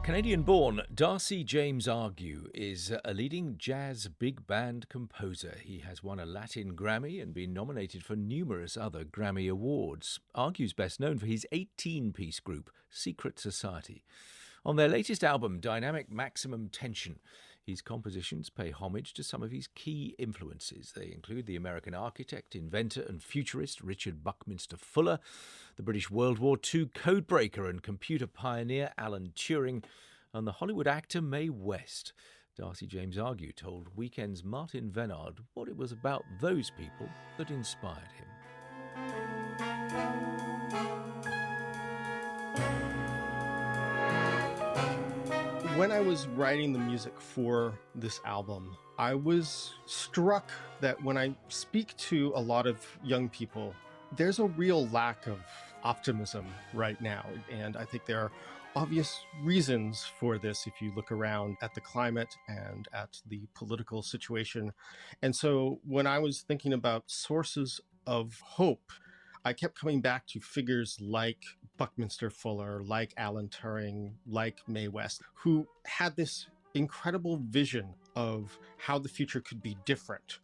Canadian-born Darcy James Argue is a leading jazz big band composer. He has won a Latin Grammy and been nominated for numerous other Grammy Awards. Argue's best known for his 18-piece group, Secret Society. On their latest album, Dynamic Maximum Tension, his compositions pay homage to some of his key influences. They include the American architect, inventor and futurist Richard Buckminster Fuller, the British World War II codebreaker and computer pioneer Alan Turing, and the Hollywood actor Mae West. Darcy James Argue told Weekend's Martin Venard what it was about those people that inspired him. When I was writing the music for this album, I was struck that when I speak to a lot of young people, there's a real lack of optimism right now. And I think there are obvious reasons for this if you look around at the climate and at the political situation. And so when I was thinking about sources of hope, I kept coming back to figures like Buckminster Fuller, like Alan Turing, like Mae West, who had this incredible vision of how the future could be different.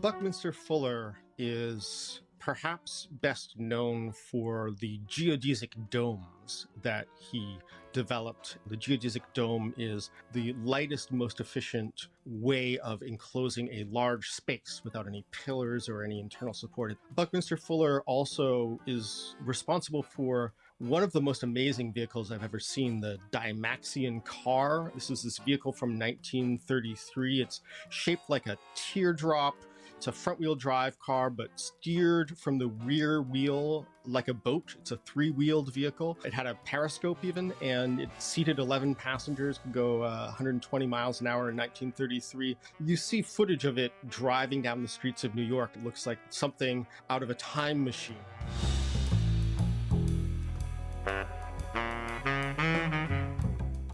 Buckminster Fuller is perhaps best known for the geodesic domes that he developed. The geodesic dome is the lightest, most efficient way of enclosing a large space without any pillars or any internal support. Buckminster Fuller also is responsible for one of the most amazing vehicles I've ever seen, the Dymaxion car. This is this vehicle from 1933. It's shaped like a teardrop. It's a front-wheel drive car, but steered from the rear wheel like a boat. It's a three-wheeled vehicle. It had a periscope even, and it seated 11 passengers, could go 120 miles an hour in 1933. You see footage of it driving down the streets of New York. It looks like something out of a time machine.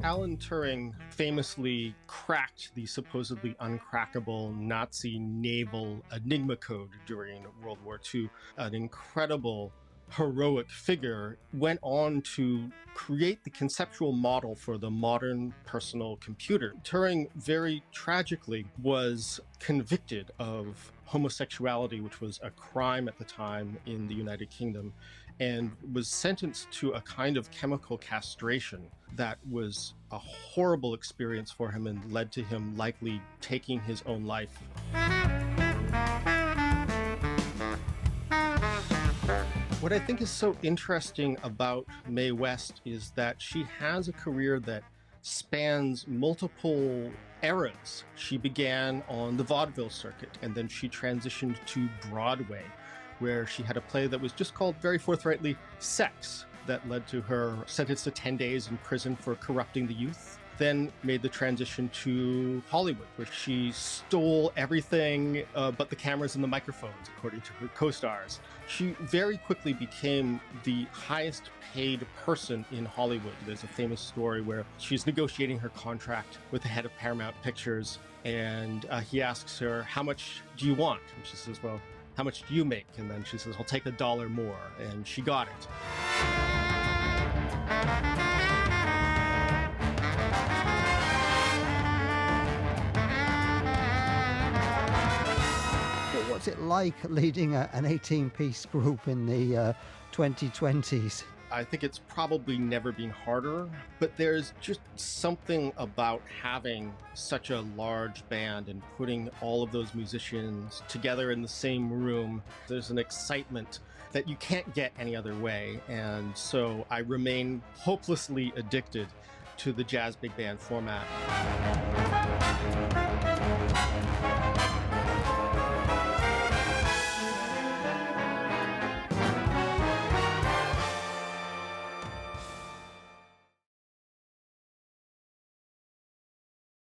Alan Turing famously cracked the supposedly uncrackable Nazi naval Enigma code during World War II. An incredible, heroic figure, went on to create the conceptual model for the modern personal computer. Turing, very tragically, was convicted of homosexuality, which was a crime at the time in the United Kingdom, and was sentenced to a kind of chemical castration that was a horrible experience for him and led to him likely taking his own life. What I think is so interesting about Mae West is that she has a career that spans multiple eras. She began on the vaudeville circuit, and then she transitioned to Broadway, where she had a play that was just called, very forthrightly, Sex, that led to her sentenced to 10 days in prison for corrupting the youth. Then made the transition to Hollywood, where she stole everything but the cameras and the microphones, according to her co-stars. She very quickly became the highest paid person in Hollywood. There's a famous story where she's negotiating her contract with the head of Paramount Pictures, and he asks her, "How much do you want?" And she says, "Well, how much do you make?" And then she says, "I'll take $1 more." And she got it. What's it like leading an 18-piece group in the 2020s? I think it's probably never been harder, but there's just something about having such a large band and putting all of those musicians together in the same room. There's an excitement that you can't get any other way. And so I remain hopelessly addicted to the jazz big band format.